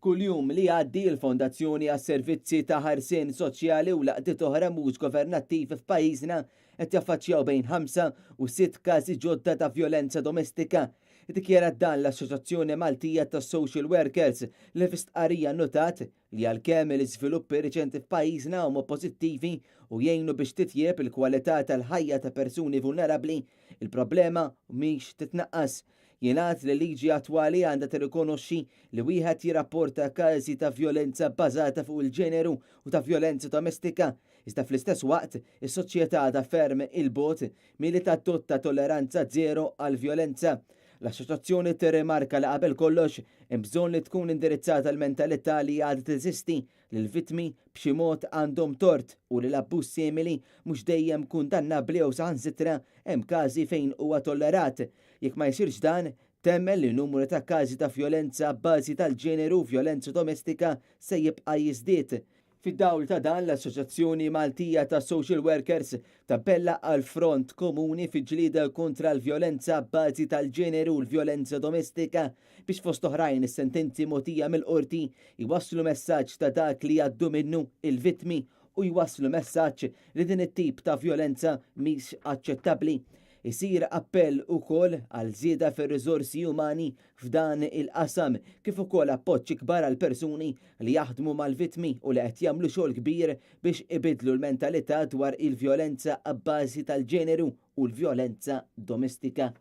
Kuljum li għaddi l-Fondazzjoni għas servizzi ta' ħarsien soċjali u laqdiet oħra mhux governattiv f'pajjiżna qed jaffaċċjaw bejn 5 u 6 każi ġodda ta' vjolenza domestika. Dikjera dan l-Assoċjazzjoni Maltija tas Social Workers li f'istqarrija notat li għalkemm l-iżviluppi riċenti f'pajjiżna huma pożittivi u jgħinu biex titjieb il-kwalità tal-ħajja ta' persuni vulnerabbli, il-problema mhix titnaqqas. Jingħad li liġi attwali għandha tirrikonoxxi li wieħed jirrapporta każi ta' vjolenza bbażata fuq il-ġeneru u ta' vjolenza domestika, iżda fl-istess waqt is-soċjetà ta' ferm il-bot milli tadotta tolleranza żero għal vjolenza. L-assoċjazzjoni tirrimarka li qabel kollox hemm bżonn li tkun indirizzata l-mentalità li għadha teżisti li l-vittmi b'xi mod għandhom tort u li l-abbuż simili mhux dejjem kundannabbli jew saħansitra hemm każi fejn huwa tollerat. Jekk ma jsirx dan, temmel li n-numru ta' każi ta' vjolenza bbażi tal-ġeneru u vjolenza domestika se jibqa' jiżdied. Fid-dawl ta' dan l-Assoċjazzjoni Maltija ta' Social Workers tappella għal front komuni fi-ġlieda kontra l-vjolenza bbażi tal-ġeneru u l-vjolenza domestika biex fost oħrajn is-sentenzi mogħtija mill-qorti jwasslu messaġġ ta' dak li għaddu minnu il-vittmi u jwasslu messaġġ li din it-tip ta' vjolenza mhix aċċettabbli. Isir appell ukoll għal żieda fir-riżorsi umani f'dan il-qasam kif ukoll appoġġ kbar għal persuni li jaħdmu mal-vittmi u li qed jagħmlu xogħol kbir biex ibidlu l-mentalità dwar il-vjolenza abbażi tal-ġeneru u l-vjolenza domestika.